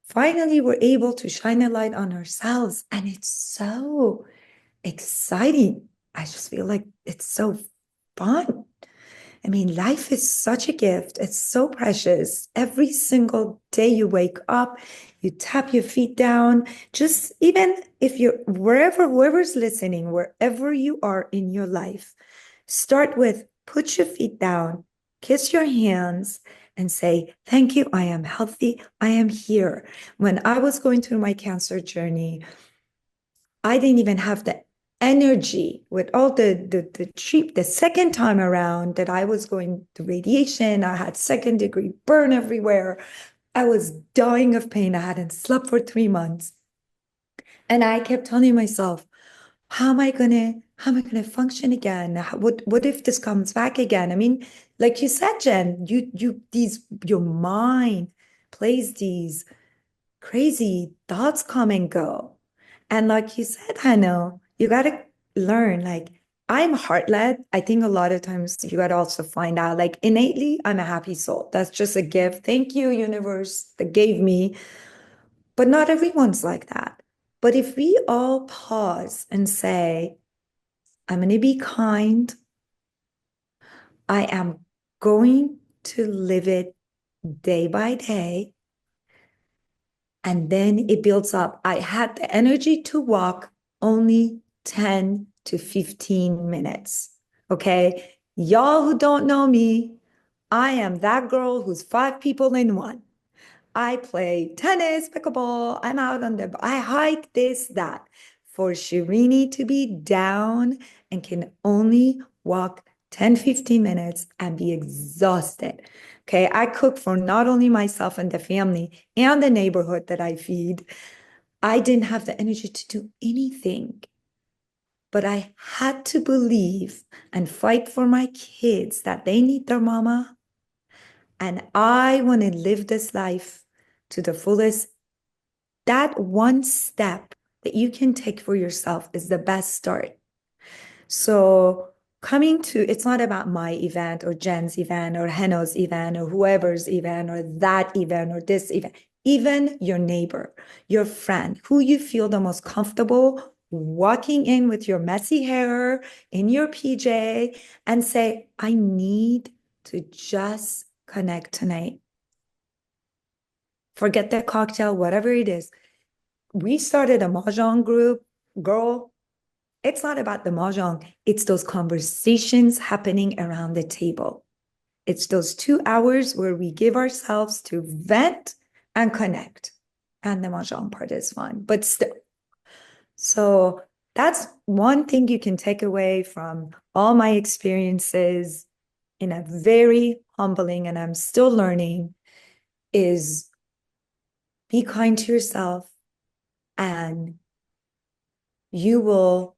Finally, we're able to shine a light on ourselves, and it's so exciting. I just feel like it's so fun. I mean, life is such a gift. It's so precious. Every single day you wake up, you tap your feet down. Just even if you're whoever's listening, wherever you are in your life, start with put your feet down, kiss your hands, and say, thank you. I am healthy. I am here. When I was going through my cancer journey, I didn't even have the energy with all the second time around that I was going to radiation. I had second-degree burn everywhere. I was dying of pain. I hadn't slept for 3 months. And I kept telling myself, how am I gonna function again? What if this comes back again? I mean, like you said, Jen, your mind plays these crazy thoughts come and go. And like you said, Hannah, you got to learn, like, I'm heart-led. I think a lot of times you got to also find out, like, innately, I'm a happy soul. That's just a gift. Thank you, universe, that gave me. But not everyone's like that. But if we all pause and say, I'm going to be kind, I am going to live it day by day, and then it builds up. I had the energy to walk only 10 to 15 minutes. Okay. Y'all who don't know me, I am that girl who's 5 people in one. I play tennis, pickleball. I'm out on I hike this, that. For Shirini to be down and can only walk 10, 15 minutes and be exhausted. Okay. I cook for not only myself and the family and the neighborhood that I feed. I didn't have the energy to do anything, but I had to believe and fight for my kids that they need their mama. And I want to live this life to the fullest. That one step that you can take for yourself is the best start. So it's not about my event or Jen's event or Heno's event or whoever's event or that event or this event, even your neighbor, your friend, who you feel the most comfortable walking in with your messy hair in your PJ and say, I need to just connect tonight. Forget the cocktail, whatever it is. We started a mahjong group, girl. It's not about the mahjong. It's those conversations happening around the table. It's those 2 hours where we give ourselves to vent and connect. And the mahjong part is fun, but still. So that's one thing you can take away from all my experiences in a very humbling, and I'm still learning, is be kind to yourself, and you will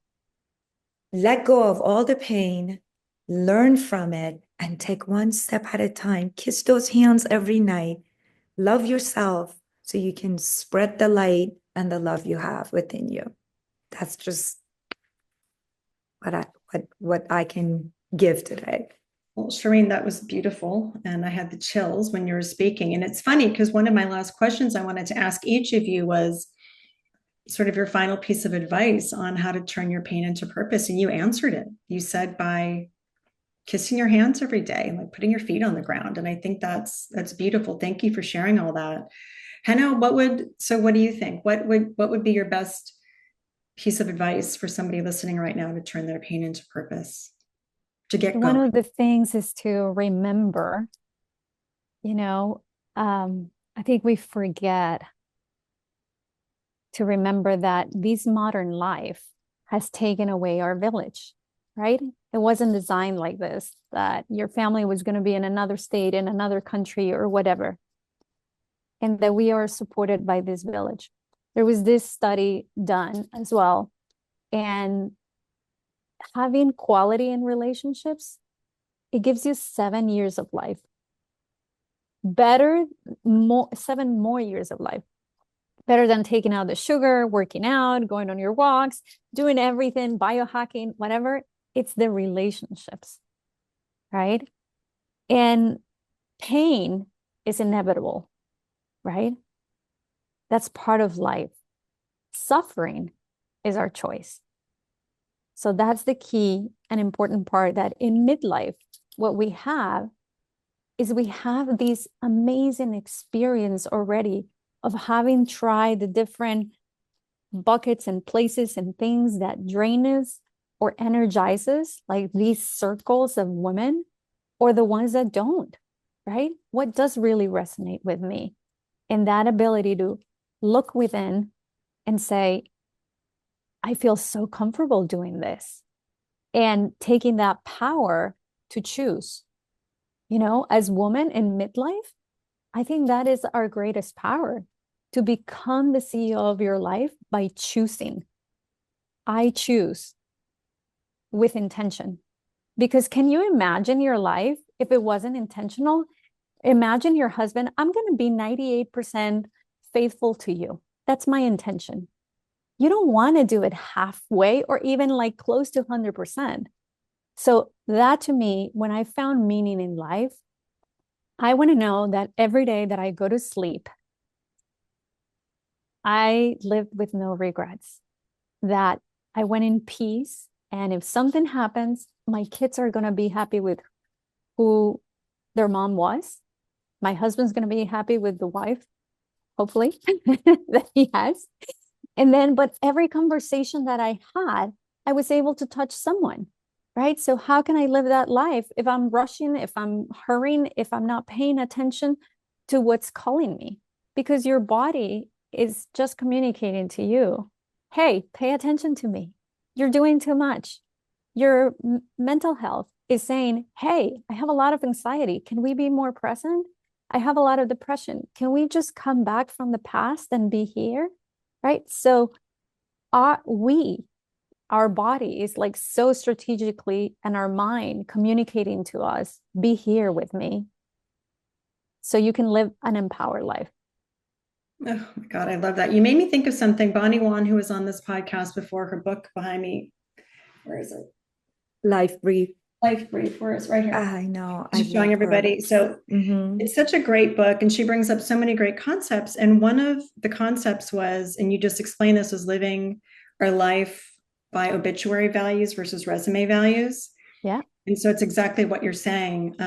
let go of all the pain, learn from it, and take one step at a time. Kiss those hands every night. Love yourself so you can spread the light and the love you have within you. That's just what I can give today. Well, Shireen, that was beautiful. And I had the chills when you were speaking. And it's funny because one of my last questions I wanted to ask each of you was, sort of your final piece of advice on how to turn your pain into purpose. And you answered it. You said by kissing your hands every day and like putting your feet on the ground. And I think that's beautiful. Thank you for sharing all that. Hannah, what do you think? What would be your best piece of advice for somebody listening right now to turn their pain into purpose, to get One going? of the things is to remember, you know, I think we forget to remember that this modern life has taken away our village, right? It wasn't designed like this, that your family was going to be in another state, in another country, or whatever, and that we are supported by this village. There was this study done as well, and having quality in relationships, it gives you 7 years of life. Better, 7 more years of life. Better than taking out the sugar, working out, going on your walks, doing everything, biohacking, whatever. It's the relationships, right? And pain is inevitable, right? That's part of life. Suffering is our choice. So that's the key and important part, that in midlife, what we have is we have this amazing experience already of having tried the different buckets and places and things that drain us or energize us, like these circles of women, or the ones that don't, right? What does really resonate with me? And that ability to look within and say, I feel so comfortable doing this, and taking that power to choose. As women in midlife, I think that is our greatest power, to become the CEO of your life by choosing. I choose with intention. Because can you imagine your life if it wasn't intentional? Imagine your husband, I'm going to be 98% faithful to you. That's my intention. You don't want to do it halfway or even like close to 100%. So that, to me, when I found meaning in life, I want to know that every day that I go to sleep, I lived with no regrets, that I went in peace. And if something happens, my kids are going to be happy with who their mom was. My husband's going to be happy with the wife, hopefully, that he has. But every conversation that I had, I was able to touch someone, right? So how can I live that life if I'm rushing, if I'm hurrying, if I'm not paying attention to what's calling me? Because your body is just communicating to you, hey, pay attention to me. You're doing too much. Your mental health is saying, hey, I have a lot of anxiety. Can we be more present? I have a lot of depression. Can we just come back from the past and be here? Right? So our body is like so strategically, and our mind communicating to us, be here with me, so you can live an empowered life. Oh my God, I love that. You made me think of something. Bonnie Wan, who was on this podcast before, her book behind me. Where is it? Life Brief. Life Brief. Where is it? Right here. I know. I She's showing love her. everybody. So it's such a great book, and she brings up so many great concepts. And one of the concepts was, and you just explained this, was living our life by obituary values versus resume values. Yeah. And so it's exactly what you're saying.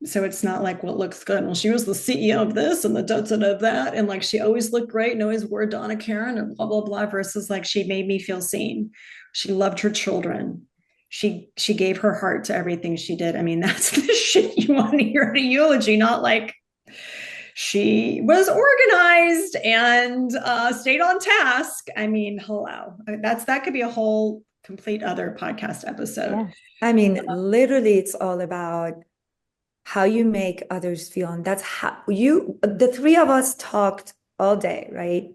So it's not like what looks good. Well, she was the CEO of this and the of that. And like she always looked great and always wore Donna Karen and blah, blah, blah, versus like she made me feel seen. She loved her children. She gave her heart to everything she did. I mean, that's the shit you want to hear in a eulogy, not like she was organized and stayed on task. I mean, hello. That could be a whole complete other podcast episode. Yeah. I mean, literally, it's all about how you make others feel. And that's how the three of us talked all day, right?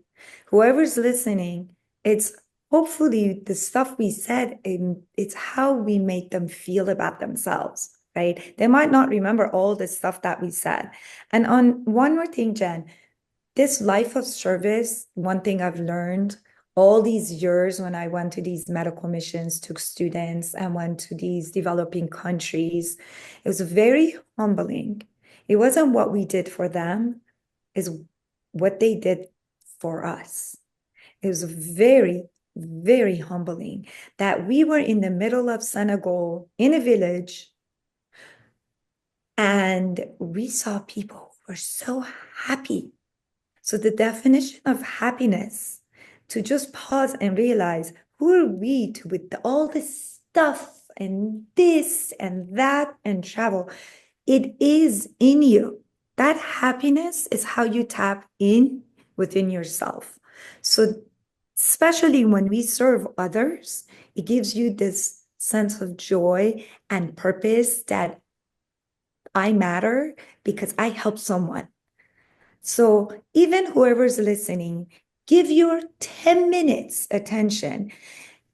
Whoever's listening, it's hopefully the stuff we said, it's how we make them feel about themselves, right? They might not remember all the stuff that we said. And on one more thing, Jen, this life of service, one thing I've learned all these years when I went to these medical missions, took students, and went to these developing countries, it was very humbling. It wasn't what we did for them, it's what they did for us. It was very, very humbling that we were in the middle of Senegal in a village and we saw people who were so happy. So the definition of happiness, to just pause and realize, who are we to with all this stuff and this and that and travel? It is in you. That happiness is how you tap in within yourself. So especially when we serve others, it gives you this sense of joy and purpose that I matter because I help someone. So even whoever's listening, give your 10 minutes attention.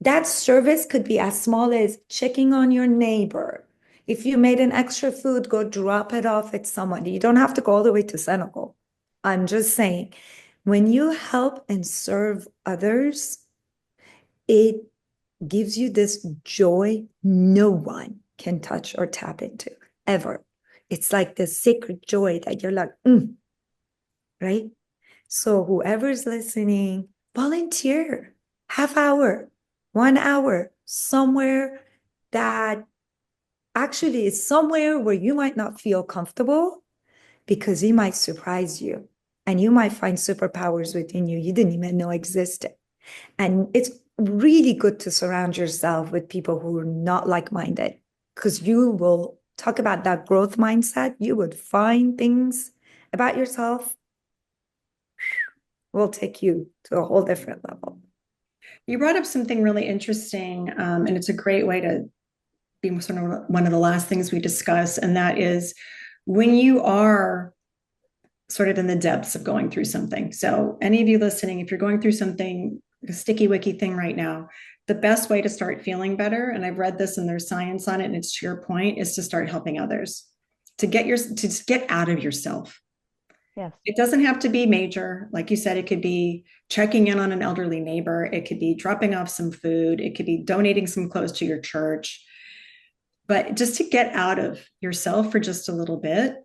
That service could be as small as checking on your neighbor. If you made an extra food, go drop it off at someone. You don't have to go all the way to Senegal. I'm just saying, when you help and serve others, it gives you this joy no one can touch or tap into ever. It's like this sacred joy that you're like, right? So whoever's listening, volunteer, half hour, 1 hour, somewhere that actually is somewhere where you might not feel comfortable because he might surprise you and you might find superpowers within you didn't even know existed. And it's really good to surround yourself with people who are not like-minded because you will talk about that growth mindset. You would find things about yourself will take you to a whole different level. You brought up something really interesting, and it's a great way to be sort of one of the last things we discuss, and that is when you are sort of in the depths of going through something. So any of you listening, if you're going through something, a sticky wicky thing right now, the best way to start feeling better, and I've read this and there's science on it, and it's to your point, is to start helping others, to get out of yourself. Yes. It doesn't have to be major. Like you said, it could be checking in on an elderly neighbor. It could be dropping off some food. It could be donating some clothes to your church. But just to get out of yourself for just a little bit.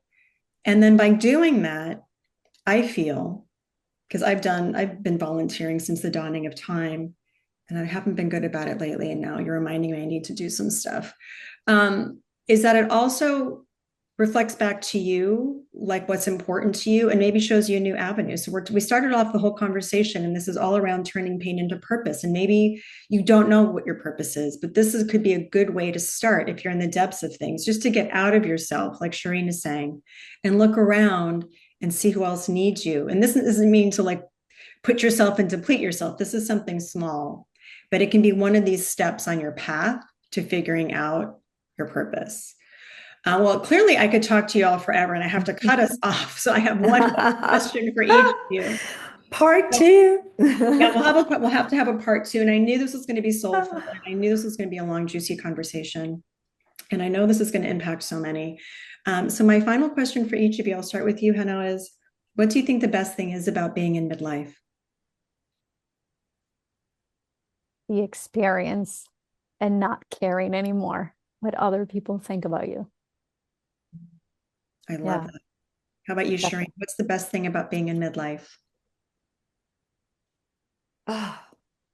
And then by doing that, I feel, because I've been volunteering since the dawning of time, and I haven't been good about it lately. And now you're reminding me I need to do some stuff. Is that it also reflects back to you, like what's important to you, and maybe shows you a new avenue. So we started off the whole conversation, and this is all around turning pain into purpose. And maybe you don't know what your purpose is, but could be a good way to start if you're in the depths of things, just to get out of yourself, like Shirin is saying, and look around and see who else needs you. And this doesn't mean to like put yourself and deplete yourself. This is something small, but it can be one of these steps on your path to figuring out your purpose. Well, clearly I could talk to you all forever and I have to cut us off. So I have one question for each of you. Part two. Yeah, we'll have to have a part two. And I knew this was going to be soulful. And I knew this was going to be a long, juicy conversation. And I know this is going to impact so many. So my final question for each of you, I'll start with you, Geno, is what do you think the best thing is about being in midlife? The experience and not caring anymore what other people think about you. I love that. How about you, Shirin? Definitely. What's the best thing about being in midlife?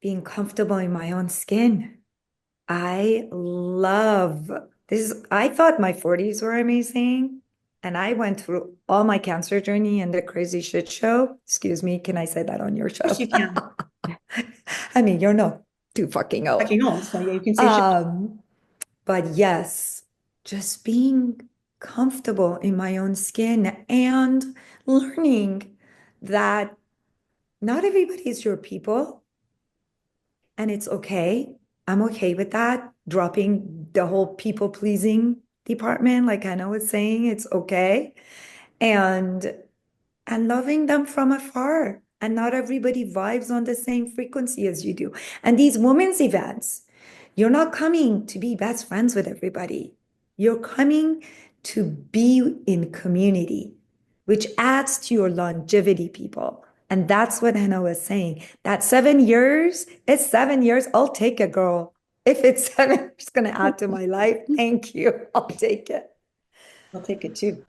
Being comfortable in my own skin. I love this. I thought my 40s were amazing. And I went through all my cancer journey and the crazy shit show. Excuse me, can I say that on your show? Of course you can. I mean, you're not too fucking old. Fucking old, so yeah, you can say shit. But yes, just being comfortable in my own skin and learning that not everybody is your people. And it's okay. I'm okay with that. Dropping the whole people pleasing department, like Anna was saying, it's okay. And loving them from afar. And not everybody vibes on the same frequency as you do. And these women's events, you're not coming to be best friends with everybody. You're coming to be in community, which adds to your longevity, people. And that's what Hannah was saying. That 7 years, it's 7 years. I'll take it, girl. If it's 7 years going to add to my life, thank you. I'll take it. I'll take it too.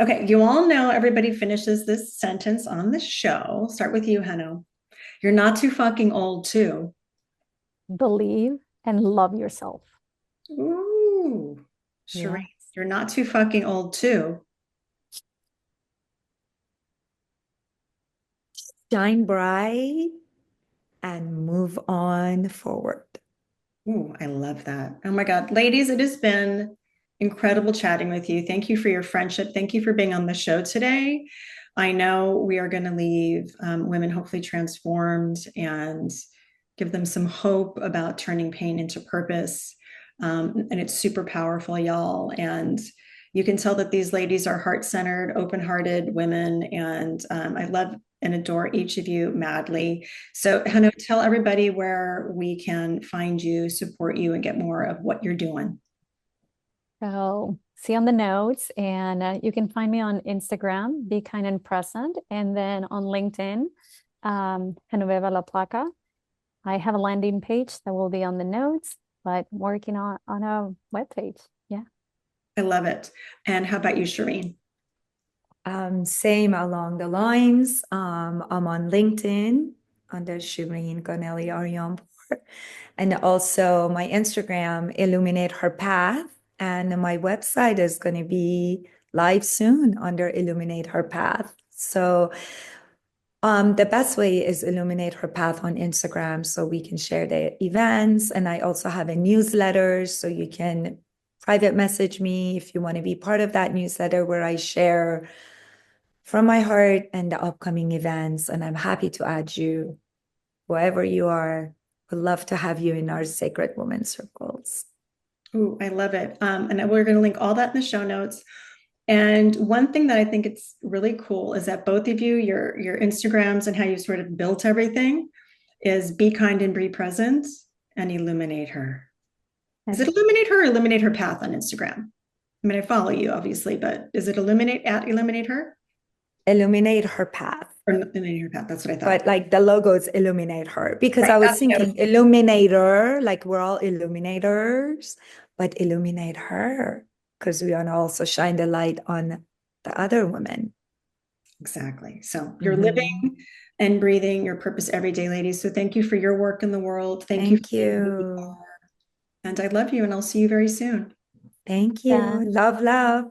Okay, you all know everybody finishes this sentence on the show. Start with you, Geno. You're not too fucking old, too. Believe and love yourself. Ooh, Shireen, Yes. you're not too fucking old, too. Shine bright and move on forward. Ooh, I love that. Oh my God. Ladies, it has been incredible chatting with you. Thank you for your friendship. Thank you for being on the show today. I know we are going to leave women hopefully transformed and give them some hope about turning pain into purpose. And it's super powerful, y'all. And you can tell that these ladies are heart centered, open hearted women. And I love and adore each of you madly. So, Hannah, tell everybody where we can find you, support you, and get more of what you're doing. So see on the notes, and you can find me on Instagram, Be Kind and Present, and then on LinkedIn, Genoveva LaPlaca. I have a landing page that will be on the notes, but working on a webpage. Yeah. I love it. And how about you, Shireen? Same along the lines. I'm on LinkedIn under Shirin Aryanpour, and also my Instagram, Illuminate Her Path, and my website is going to be live soon under Illuminate Her Path. So the best way is Illuminate Her Path on Instagram so we can share the events. And I also have a newsletter so you can private message me if you want to be part of that newsletter where I share from my heart and the upcoming events. And I'm happy to add you wherever you are. Would love to have you in our Sacred Woman circles. Ooh, I love it. And we're going to link all that in the show notes. And one thing that I think it's really cool is that both of you, your Instagrams and how you sort of built everything is be kind and be present and illuminate her. Is it illuminate her or illuminate her path on Instagram? I mean, I follow you obviously, but is it illuminate her Illuminate her path. or illuminate her path? That's what I thought. But like the logos illuminate her because Right. I was thinking illuminator, like we're all illuminators, but illuminate her because we want to also shine the light on the other women. Exactly. So you're living and breathing your purpose every day, ladies. So thank you for your work in the world. Thank you. Thank you. And I love you, and I'll see you very soon. Thank Yeah. you. Love, love.